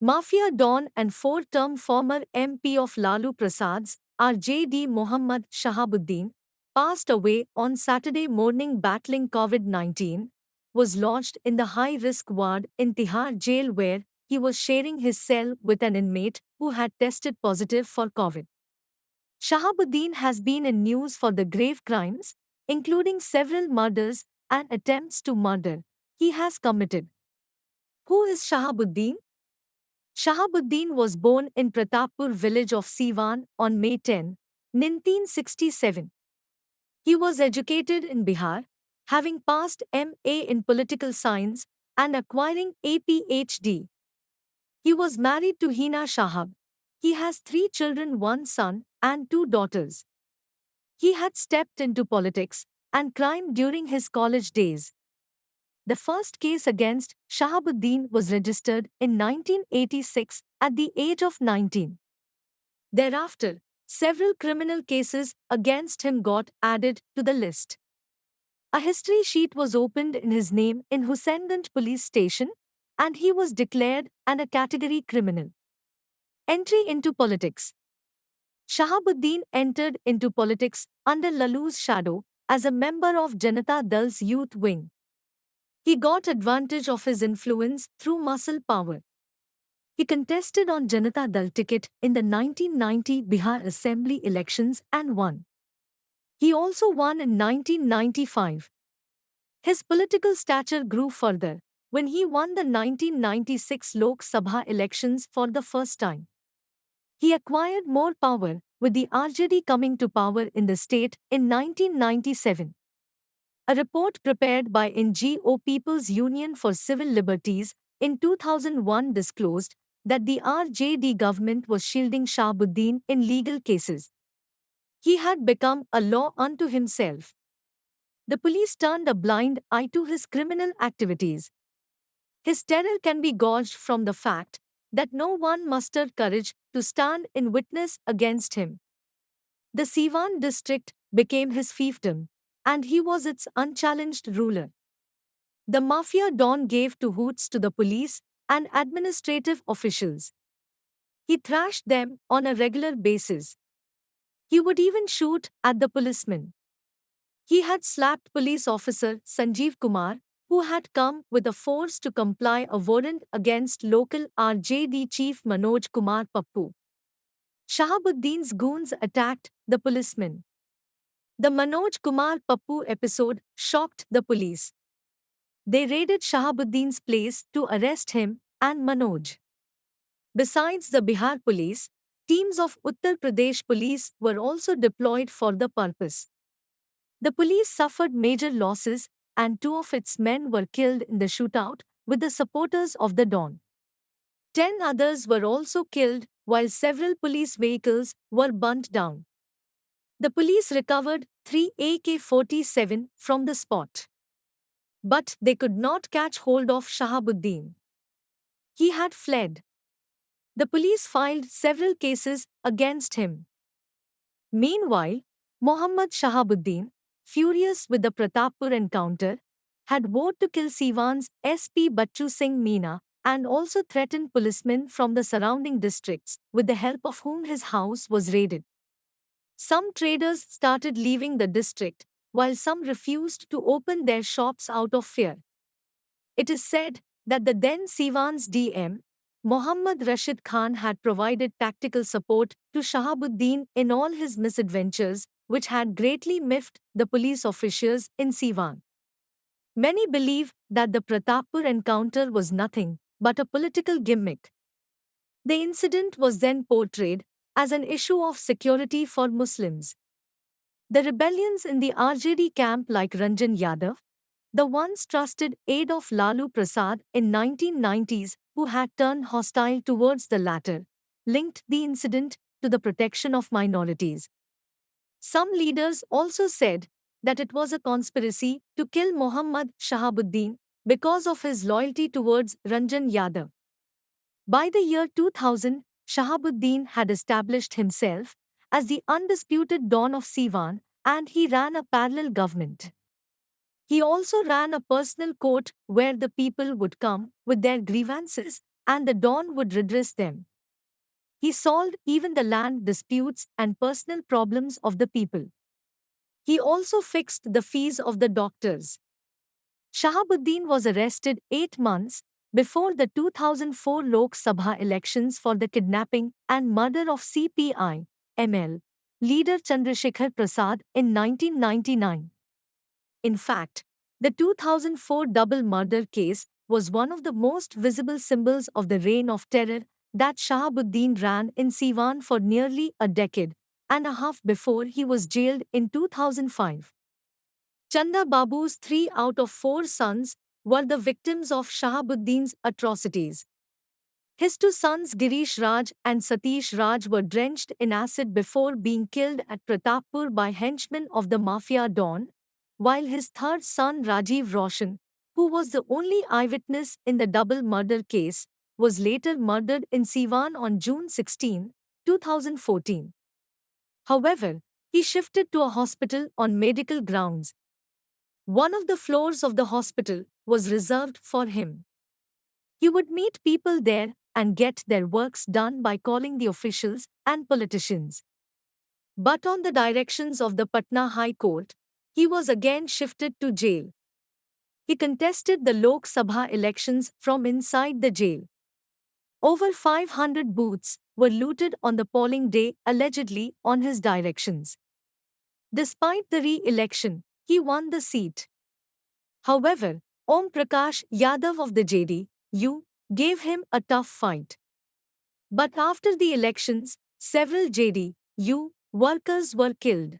Mafia Don and four-term former MP of Lalu Prasad's R.J.D. Mohammad Shahabuddin, passed away on Saturday morning battling COVID-19, was lodged in the high-risk ward in Tihar jail where he was sharing his cell with an inmate who had tested positive for COVID. Shahabuddin has been in news for the grave crimes, including several murders and attempts to murder, he has committed. Who is Shahabuddin? Shahabuddin was born in Pratappur village of Siwan on May 10, 1967. He was educated in Bihar, having passed MA in Political Science and acquiring a PhD. He was married to Hina Shahab. He has three children, one son and two daughters. He had stepped into politics and crime during his college days. The first case against Shahabuddin was registered in 1986 at the age of 19. Thereafter, several criminal cases against him got added to the list. A history sheet was opened in his name in Husainganj police station, and he was declared a category criminal. Entry into politics. Shahabuddin entered into politics under Lalu's shadow as a member of Janata Dal's youth wing. He got advantage of his influence through muscle power. He contested on Janata Dal ticket in the 1990 Bihar Assembly elections and won. He also won in 1995. His political stature grew further when he won the 1996 Lok Sabha elections for the first time. He acquired more power, with the RJD coming to power in the state in 1997. A report prepared by NGO People's Union for Civil Liberties in 2001 disclosed that the RJD government was shielding Shahabuddin in legal cases. He had become a law unto himself. The police turned a blind eye to his criminal activities. His terror can be gauged from the fact that no one mustered courage to stand in witness against him. The Siwan district became his fiefdom, and he was its unchallenged ruler. The Mafia Don gave two hoots to the police and administrative officials. He thrashed them on a regular basis. He would even shoot at the policemen. He had slapped police officer Sanjeev Kumar, who had come with a force to comply a warrant against local RJD chief Manoj Kumar Pappu. Shahabuddin's goons attacked the policemen. The Manoj Kumar Pappu episode shocked the police. They raided Shahabuddin's place to arrest him and Manoj. Besides the Bihar police, teams of Uttar Pradesh police were also deployed for the purpose. The police suffered major losses and two of its men were killed in the shootout with the supporters of the Don. 10 others were also killed while several police vehicles were burnt down. The police recovered 3 AK-47 from the spot. But they could not catch hold of Shahabuddin. He had fled. The police filed several cases against him. Meanwhile, Mohammad Shahabuddin, furious with the Pratappur encounter, had vowed to kill Siwan's SP Bachchu Singh Meena and also threatened policemen from the surrounding districts, with the help of whom his house was raided. Some traders started leaving the district, while some refused to open their shops out of fear. It is said that the then Siwan's DM, Mohammad Rashid Khan, had provided tactical support to Shahabuddin in all his misadventures, which had greatly miffed the police officials in Siwan. Many believe that the Pratappur encounter was nothing but a political gimmick. The incident was then portrayed as an issue of security for Muslims. The rebellions in the RJD camp, like Ranjan Yadav, the once trusted aide of Lalu Prasad in 1990s, who had turned hostile towards the latter, linked the incident to the protection of minorities. Some leaders also said that it was a conspiracy to kill Mohammad Shahabuddin because of his loyalty towards Ranjan Yadav. By the year 2000, Shahabuddin had established himself as the undisputed Don of Siwan, and he ran a parallel government. He also ran a personal court where the people would come with their grievances and the Don would redress them. He solved even the land disputes and personal problems of the people. He also fixed the fees of the doctors. Shahabuddin was arrested 8 months before the 2004 Lok Sabha elections for the kidnapping and murder of CPI ML leader Chandrasekhar Prasad in 1999. In fact, the 2004 double murder case was one of the most visible symbols of the reign of terror that Shahabuddin ran in Siwan for nearly a decade and a half before he was jailed in 2005. Chanda Babu's 3 out of 4 sons were the victims of Shahabuddin's atrocities. His 2 sons Girish Raj and Satish Raj were drenched in acid before being killed at Pratappur by henchmen of the mafia Don, while his third son Rajiv Roshan, who was the only eyewitness in the double murder case, was later murdered in Siwan on June 16, 2014. However, he shifted to a hospital on medical grounds. One of the floors of the hospital was reserved for him. He would meet people there and get their works done by calling the officials and politicians. But on the directions of the Patna High Court, he was again shifted to jail. He contested the Lok Sabha elections from inside the jail. Over 500 booths were looted on the polling day, allegedly on his directions. Despite the re-election, he won the seat. However, Om Prakash Yadav of the JDU gave him a tough fight. But after the elections, several JDU workers were killed.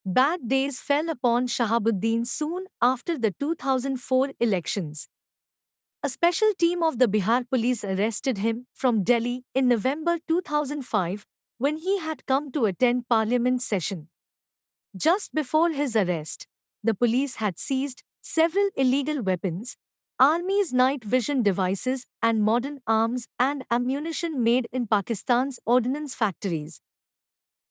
Bad days fell upon Shahabuddin soon after the 2004 elections. A special team of the Bihar police arrested him from Delhi in November 2005 when he had come to attend parliament session. Just before his arrest, the police had seized several illegal weapons, Army's night vision devices, and modern arms and ammunition made in Pakistan's ordnance factories.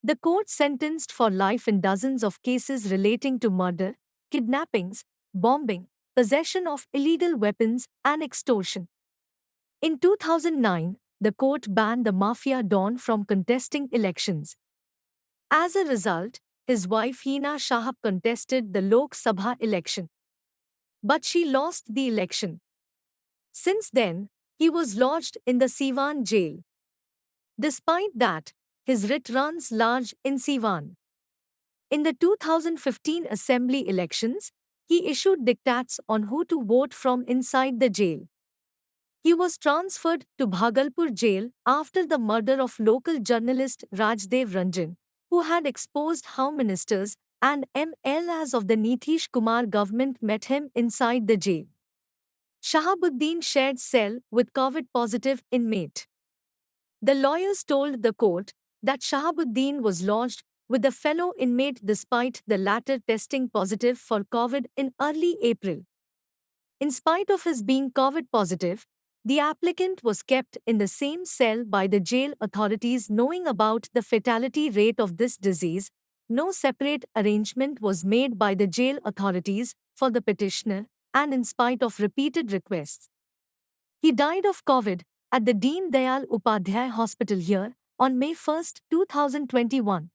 The court sentenced for life in dozens of cases relating to murder, kidnappings, bombing, possession of illegal weapons, and extortion. In 2009, the court banned the Mafia Don from contesting elections. As a result, his wife Hina Shahab contested the Lok Sabha election. But she lost the election. Since then, he was lodged in the Siwan jail. Despite that, his writ runs large in Siwan. In the 2015 assembly elections, he issued diktats on who to vote from inside the jail. He was transferred to Bhagalpur jail after the murder of local journalist Rajdev Ranjan, who had exposed how ministers and MLAs of the Nitish Kumar government met him inside the jail. Shahabuddin shared cell with COVID-positive inmate. The lawyers told the court that Shahabuddin was lodged with a fellow inmate despite the latter testing positive for COVID in early April. In spite of his being COVID positive, the applicant was kept in the same cell by the jail authorities knowing about the fatality rate of this disease. No separate arrangement was made by the jail authorities for the petitioner, and in spite of repeated requests, he died of COVID at the Deen Dayal Upadhyay Hospital here on May 1, 2021.